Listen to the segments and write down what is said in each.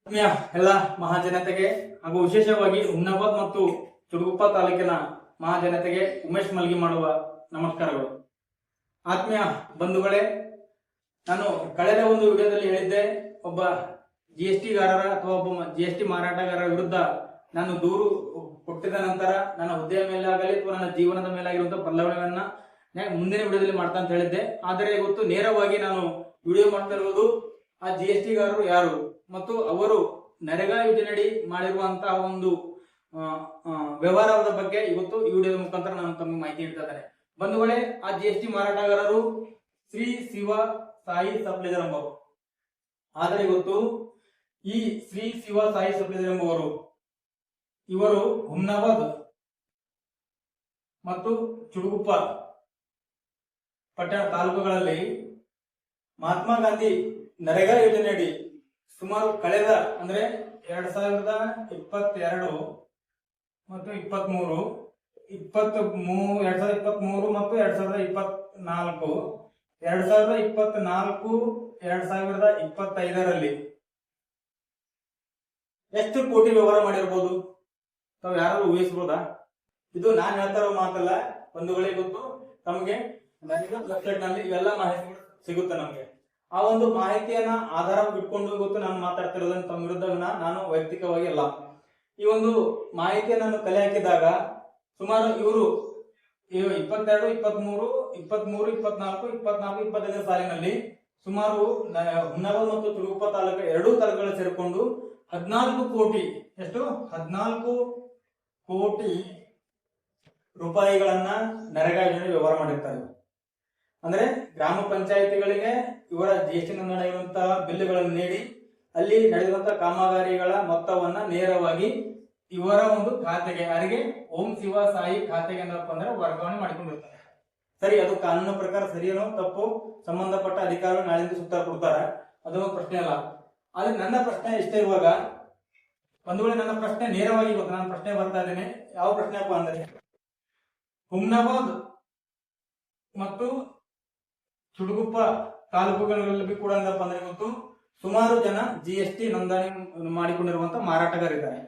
ಆತ್ಮೀಯ ಎಲ್ಲ ಮಹಾಜನತೆಗೆ ಹಾಗೂ ವಿಶೇಷವಾಗಿ ಹುಮ್ನಾಬಾದ್ ಮತ್ತು ಚುಡುಗುಪ್ಪ ತಾಲೂಕಿನ ಮಹಾಜನತೆಗೆ ಉಮೇಶ್ ಮಲ್ಗಿ ಮಾಡುವ ನಮಸ್ಕಾರಗಳು. ಆತ್ಮೀಯ ಬಂಧುಗಳೇ, ನಾನು ಕಳೆದ ಒಂದು ವಿಡಿಯೋದಲ್ಲಿ ಹೇಳಿದ್ದೆ, ಒಬ್ಬ GST ಗಾರರ ಅಥವಾ ಒಬ್ಬ GST ಮಾರಾಟಗಾರರ ವಿರುದ್ಧ ನಾನು ದೂರು ಕೊಟ್ಟಿದ ನಂತರ ನನ್ನ ಹುದ್ದೆಯ ಮೇಲೆ ಆಗಲಿ ಅಥವಾ ನನ್ನ ಜೀವನದ ಮೇಲಾಗಿರುವಂತಹ ಬದಲಾವಣೆಗಳನ್ನ ಮುಂದಿನ ವಿಡಿಯೋದಲ್ಲಿ ಮಾಡ್ತಾ ಅಂತ ಹೇಳಿದ್ದೆ. ಆದರೆ ಇವತ್ತು ನೇರವಾಗಿ ನಾನು ವಿಡಿಯೋ ಮಾಡ್ತಾ ಇರುವುದು ಆ GST ಗಾರರು ಯಾರು ಮತ್ತು ಅವರು ನರೇಗಾ ಯೋಜನೆಯಡಿ ಮಾಡಿರುವಂತಹ ಒಂದು ವ್ಯವಹಾರದ ಬಗ್ಗೆ ಇವತ್ತು ಈ ವಿಡಿಯೋದ ಮುಖಾಂತರ ನಾನು ತಮಗೆ ಮಾಹಿತಿ ನೀಡ್ತಾ ಇದ್ದೇನೆ. ಬಂಧುಗಳೇ, ಆ GST ಮಾರಾಟಗಾರರು ಶ್ರೀ ಶಿವ ಸಾಯಿ ಸಪ್ಲೈಜರ್ ಎಂಬವರು. ಆದರೆ ಇವತ್ತು ಈ ಶ್ರೀ ಶಿವ ಸಾಯಿ ಸಪ್ಲೈಜರ್ ಎಂಬುವರು ಇವರು ಹುಮ್ನಾಬಾದ್ ಮತ್ತು ಚುಡುಗುಪ್ಪ ಪಟ್ಟಣ ತಾಲೂಕುಗಳಲ್ಲಿ ಮಹಾತ್ಮ ಗಾಂಧಿ ನರೇಗಾ ಯೋಜನೆಯಡಿ ಸುಮಾರು ಕಳೆದ ಅಂದ್ರೆ 2022 ಮತ್ತು 23 ಮತ್ತು 2024 2025ರಲ್ಲಿ ಎಷ್ಟು ಕೋಟಿ ವ್ಯವಹಾರ ಮಾಡಿರಬಹುದು ತಾವು ಯಾರು ಊಹಿಸಬಹುದಾ? ಇದು ನಾನು ಹೇಳ್ತಾ ಇರೋ ಮಾತಲ್ಲ ಬಂಧುಗಳಿಗೆ, ಗೊತ್ತು ತಮಗೆ ವೆಬ್ಸೈಟ್ ನಲ್ಲಿ ಇವೆಲ್ಲ ಮಾಹಿತಿ ಸಿಗುತ್ತೆ ನಮಗೆ. ಆ ಒಂದು ಮಾಹಿತಿಯನ್ನ ಆಧಾರ ಇಟ್ಕೊಂಡು ಇವತ್ತು ನಾನು ಮಾತಾಡ್ತಿರೋದನ್ನ ತಮ್ಮ ವಿರುದ್ಧ ನಾನು ವೈಯಕ್ತಿಕವಾಗಿ ಅಲ್ಲ. ಈ ಒಂದು ಮಾಹಿತಿಯನ್ನು ನಾನು ಕಲೆ ಹಾಕಿದಾಗ ಸುಮಾರು ಇವರು 22, 23, 24, ಸಾಲಿನಲ್ಲಿ ಸುಮಾರು ಹುಮ್ನಾಬಾದ್ ಮತ್ತು ಚುಡುಗುಪ್ಪ ತಾಲೂಕು ಎರಡೂ ತಾಲೂಕುಗಳು ಸೇರಿಕೊಂಡು 14 ಕೋಟಿ ರೂಪಾಯಿಗಳನ್ನ ನರೇಗಾ ಯೋಜನೆ ವ್ಯವಹಾರ ಮಾಡಿರ್ತಾರೆ. ಅಂದ್ರೆ ಗ್ರಾಮ ಪಂಚಾಯಿತಿಗಳಿಗೆ ಇವರ GST ನೋಂದಣಿಯಾಗಿರುವಂತಹ ಬಿಲ್ಗಳನ್ನು ನೀಡಿ ಅಲ್ಲಿ ನಡೆದಿರುವಂತಹ ಕಾಮಗಾರಿಗಳ ಮೊತ್ತವನ್ನ ನೇರವಾಗಿ ಇವರ ಒಂದು ಖಾತೆಗೆ, ಯಾರಿಗೆ ಓಂ ಶಿವ ಸಾಯಿ ಖಾತೆಗೆ ಏನಪ್ಪ ಅಂದ್ರೆ ವರ್ಗಾವಣೆ ಮಾಡಿಕೊಂಡಿರ್ತಾರೆ. ಸರಿ, ಅದು ಕಾನೂನು ಪ್ರಕಾರ ಸರಿಯೇನೋ ತಪ್ಪು ಸಂಬಂಧಪಟ್ಟ ಅಧಿಕಾರಿಗಳು ನಾಳೆಯಿಂದ ಸುತ್ತರ ಕೊಡ್ತಾರೆ, ಅದೊಂದು ಪ್ರಶ್ನೆ ಅಲ್ಲ. ಆದ್ರೆ ನನ್ನ ಪ್ರಶ್ನೆ ಇಷ್ಟೇ ಇರುವಾಗ ಬಂಧುಗಳೇ, ನನ್ನ ಪ್ರಶ್ನೆ ನೇರವಾಗಿ ನಾನು ಪ್ರಶ್ನೆ ಬರ್ತಾ ಇದ್ದೇನೆ. ಯಾವ ಪ್ರಶ್ನೆಯಪ್ಪ ಅಂದ್ರೆ, ಹುಮ್ನಾಬಾದ್ ಮತ್ತು ಚುಡುಗುಪ್ಪ ತಾಲೂಕುಗಳಲ್ಲಿ ಕೂಡ ಏನಪ್ಪ ಅಂದ್ರೆ ಇವತ್ತು ಸುಮಾರು ಜನ GST ನೋಂದಣಿ ಮಾಡಿಕೊಂಡಿರುವಂತಹ ಮಾರಾಟಗಾರಿದ್ದಾರೆ.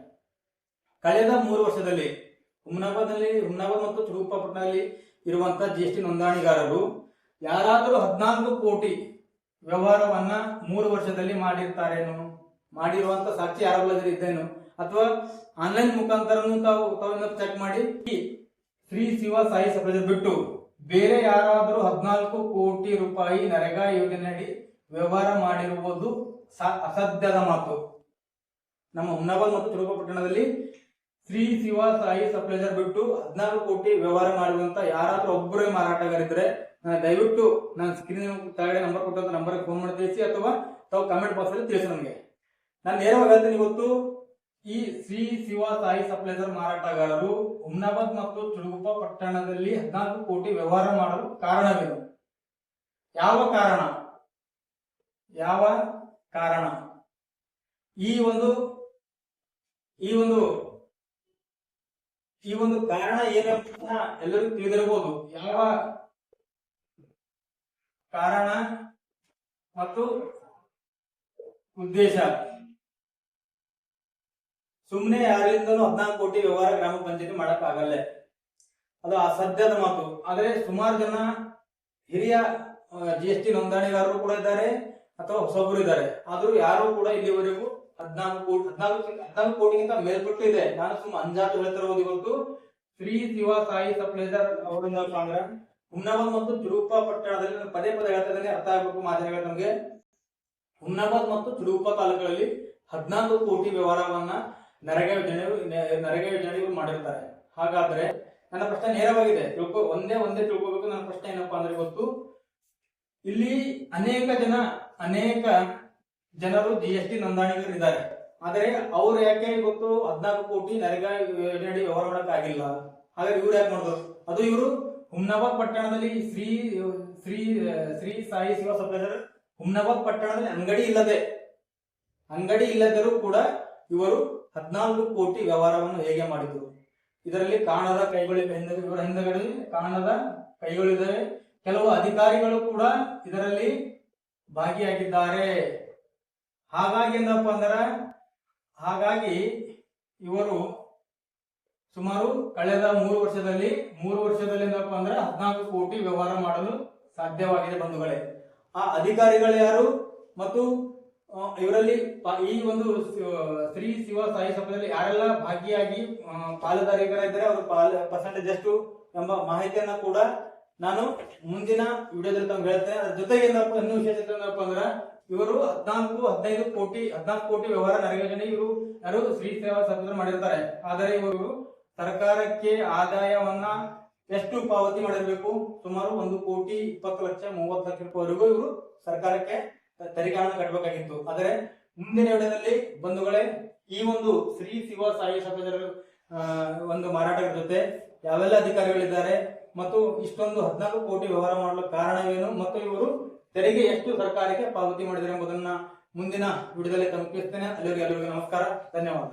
ಕಳೆದ 3 ವರ್ಷದಲ್ಲಿ ಹುಮ್ನಾಬಾದ್ ಮತ್ತು ಚುಡುಗುಪ್ಪ ಪಟ್ಟಣದಲ್ಲಿ ಇರುವಂತಹ GST ನೋಂದಣಿಗಾರರು ಯಾರಾದರೂ 14 ಕೋಟಿ ವ್ಯವಹಾರವನ್ನ 3 ವರ್ಷದಲ್ಲಿ ಮಾಡಿರ್ತಾರೇನು, ಮಾಡಿರುವಂತ ಸಾಕ್ಷಿ ಯಾರಾಗಲಾದ್ರೂ ಇದ್ದೇನು, ಅಥವಾ ಆನ್ಲೈನ್ ಮುಖಾಂತರನು ತಾವು ಚೆಕ್ ಮಾಡಿ ಶ್ರೀ ಶಿವ ಸಾಯಿ ಸಪ್ಲೈಜರ್ ಬಿಟ್ಟು ಬೇರೆ ಯಾರಾದರೂ 14 ಕೋಟಿ ರೂಪಾಯಿ ನರೇಗಾ ಯೋಜನೆಯಡಿ ವ್ಯವಹಾರ ಮಾಡಿರುವುದು ಅಸಾಧ್ಯದ ಮಾತು. ನಮ್ಮ ಹುಮ್ನಾಬಾದ್ ಮತ್ತು ಚುಡುಗುಪ್ಪ ಪಟ್ಟಣದಲ್ಲಿ ಶ್ರೀ ಶಿವ ಸಾಯಿ ಸಪ್ಲೈಜರ್ ಬಿಟ್ಟು 14 ಕೋಟಿ ವ್ಯವಹಾರ ಮಾಡಿರುವಂತ ಯಾರಾದ್ರೂ ಒಬ್ಬರೇ ಮಾರಾಟಗಾರಿದ್ರೆ ದಯವಿಟ್ಟು ನಾನು ಸ್ಕ್ರೀನ್ ಕೆಳಗಡೆ ನಂಬರ್ ಕೊಟ್ಟಂತ ನಂಬರ್ ಫೋನ್ ಮಾಡಿ ತಿಳಿಸಿ, ಅಥವಾ ತಾವು ಕಮೆಂಟ್ ಬಾಕ್ಸ್ ಅಲ್ಲಿ ತಿಳಿಸಿ ನನಗೆ. ನಾನು ನೇರವಾಗಿ ಹೇಳ್ತೀನಿ, ಇವತ್ತು ಈ ಶ್ರೀ ಶಿವ ಸಾಯಿ ಸಪ್ಲೈಜರ್ ಮಾರಾಟಗಾರರು ಹುಮ್ನಾಬಾದ್ ಮತ್ತು ಚುಡುಗುಪ್ಪ ಪಟ್ಟಣದಲ್ಲಿ 14 ಕೋಟಿ ವ್ಯವಹಾರ ಮಾಡಲು ಕಾರಣವೇನು? ಯಾವ ಕಾರಣ? ಈ ಒಂದು ಕಾರಣ ಏನಂತ ಎಲ್ಲರಿಗೂ ತಿಳಿದಿರಬಹುದು. ಯಾವ ಕಾರಣ ಮತ್ತು ಉದ್ದೇಶ? ಸುಮ್ಮನೆ ಯಾರಿಂದಲೂ 14 ಕೋಟಿ ವ್ಯವಹಾರ ಗ್ರಾಮ ಪಂಚಾಯತಿ ಮಾಡಕ್ ಆಗಲ್ಲ, ಅದು ಅಸಾಧ್ಯದ ಮಾತು. ಆದ್ರೆ ಸುಮಾರು ಜನ ಹಿರಿಯ GST ನೋಂದಣಿಗಾರರು ಕೂಡ ಇದ್ದಾರೆ ಅಥವಾ ಹೊಸೊಬ್ಬರು ಇದ್ದಾರೆ. ಆದ್ರೂ ಯಾರು ಕೂಡ ಇಲ್ಲಿವರೆಗೂ 14 ಕೋಟಿಗಿಂತ ಮೇಲ್ಪಟ್ಟು ಇದೆ. ನಾನು ಸುಮ್ಮ ಅಂಜಾಟು ಹೇಳ್ತಿರೋದು. ಇವತ್ತು ಶ್ರೀ ಶಿವ ಸಾಯಿ ಸಪ್ಲೈಜರ್ ಅವರಿಂದ ಹುಮ್ನಾಬಾದ್ ಮತ್ತು ಚುಡುಗುಪ್ಪ ಪಟ್ಟಣದಲ್ಲಿ ನಾನು ಪದೇ ಹೇಳ್ತಾ ಇದ್ದೇನೆ, ಅರ್ಥ ಆಗಬೇಕು ಮಾಧ್ಯಮಗಳು ನಮಗೆ. ಹುಮ್ನಾಬಾದ್ ಮತ್ತು ಚುಡುಗುಪ್ಪ ತಾಲೂಕುಗಳಲ್ಲಿ 14 ಕೋಟಿ ವ್ಯವಹಾರವನ್ನ ನರೇಗಾ ಯೋಜನೆ ಮಾಡಿರ್ತಾರೆ. ಹಾಗಾದ್ರೆ ನನ್ನ ಪ್ರಶ್ನೆ ನೇರವಾಗಿದೆ, ಒಂದೇ ತಿಳ್ಕೋಬೇಕು. ನನ್ನ ಪ್ರಶ್ನೆ ಏನಪ್ಪಾ ಅಂದ್ರೆ, ಇವತ್ತು ಇಲ್ಲಿ ಅನೇಕ ಜನರು GST ನೋಂದಣಿಗರಿದ್ದಾರೆ. ಆದರೆ ಅವ್ರು ಯಾಕೆ ಇವತ್ತು 14 ಕೋಟಿ ನರೇಗಾ ಯೋಜನೆಯಡಿ ವ್ಯವಹಾರ ಮಾಡಕ್ ಆಗಿಲ್ಲ? ಹಾಗಾದ್ರೆ ಇವ್ರು ಯಾಕೆ ಮಾಡಿದ್ರು? ಅದು ಇವರು ಹುಮ್ನಾಬಾದ್ ಪಟ್ಟಣದಲ್ಲಿ ಶ್ರೀ ಸಾಯಿ ಶಿವ ಸಪ್ಲೈಜರ್ ಹುಮ್ನಾಬಾದ್ ಪಟ್ಟಣದಲ್ಲಿ ಅಂಗಡಿ ಇಲ್ಲದರೂ ಕೂಡ ಇವರು 14 ಕೋಟಿ ವ್ಯವಹಾರವನ್ನು ಹೇಗೆ ಮಾಡಿದ್ರು? ಇದರಲ್ಲಿ ಕಾಣದ ಕೈಗಳಿವೆ. ಕೆಲವು ಅಧಿಕಾರಿಗಳು ಕೂಡ ಇದರಲ್ಲಿ ಭಾಗಿಯಾಗಿದ್ದಾರೆ. ಹಾಗಾಗಿ ಏನಪ್ಪ ಅಂದ್ರೆ ಹಾಗಾಗಿ ಇವರು ಸುಮಾರು ಕಳೆದ 3 ವರ್ಷದಲ್ಲಿ ಏನಪ್ಪಾ ಅಂದ್ರೆ 14 ಕೋಟಿ ವ್ಯವಹಾರ ಮಾಡಲು ಸಾಧ್ಯವಾಗಿದೆ ಬಂಧುಗಳೇ. ಆ ಅಧಿಕಾರಿಗಳು ಯಾರು ಮತ್ತು ಇವರಲ್ಲಿ ಈ ಒಂದು ಶ್ರೀ ಶಿವ ಸಾಯಿ ಸಭೆಯಲ್ಲಿ ಯಾರೆಲ್ಲ ಭಾಗಿಯಾಗಿ ಪಾಲುದಾರಿಗಳಿದ್ದಾರೆ ಅವ್ರ ಪರ್ಸೆಂಟೇಜ್ ಎಷ್ಟು ಎಂಬ ಮಾಹಿತಿಯನ್ನ ಕೂಡ ನಾನು ಮುಂದಿನ ವಿಡಿಯೋದಲ್ಲಿ ತಮ್ಗೆ ಹೇಳ್ತೇನೆ. ಅದ್ರ ಜೊತೆಗೆ ಇನ್ನೂ ವಿಶೇಷತೆ ಏನಪ್ಪ ಅಂದ್ರೆ ಇವರು 14 ಕೋಟಿ ವ್ಯವಹಾರ ನರೇಗಾ ಯೋಜನೆ ಇವರು ಯಾರು ಶ್ರೀ ಸೇವಾ ಸಭೆ ಮಾಡಿರ್ತಾರೆ. ಆದರೆ ಇವರು ಸರ್ಕಾರಕ್ಕೆ ಆದಾಯವನ್ನ ಎಷ್ಟು ಪಾವತಿ ಮಾಡಿರಬೇಕು? ಸುಮಾರು 1,20,20,30,00,000 ಇವರು ಸರ್ಕಾರಕ್ಕೆ ತೆರಿಗೆ ಹಣ ಕಟ್ಟಬೇಕಾಗಿತ್ತು. ಆದರೆ ಮುಂದಿನ ವಿಡಿಯೋದಲ್ಲಿ ಬಂಧುಗಳೇ ಈ ಒಂದು ಶ್ರೀ ಶಿವ ಸಾಯಿ ಸಭೆಯ ಒಂದು ಮಾರಾಟದ ಜೊತೆ ಯಾವೆಲ್ಲ ಅಧಿಕಾರಿಗಳಿದ್ದಾರೆ ಮತ್ತು ಇಷ್ಟೊಂದು 14 ಕೋಟಿ ವ್ಯವಹಾರ ಮಾಡಲು ಕಾರಣವೇನು ಮತ್ತು ಇವರು ತೆರಿಗೆ ಎಷ್ಟು ಸರ್ಕಾರಕ್ಕೆ ಪಾವತಿ ಮಾಡಿದ್ದಾರೆ ಎಂಬುದನ್ನ ಮುಂದಿನ ವಿಡಿಯೋದಲ್ಲಿ ತಲುಪಿಸ್ತೇನೆ. ಅಲ್ಲಿವರೆಗೆ ಎಲ್ಲರಿಗೂ ನಮಸ್ಕಾರ, ಧನ್ಯವಾದ.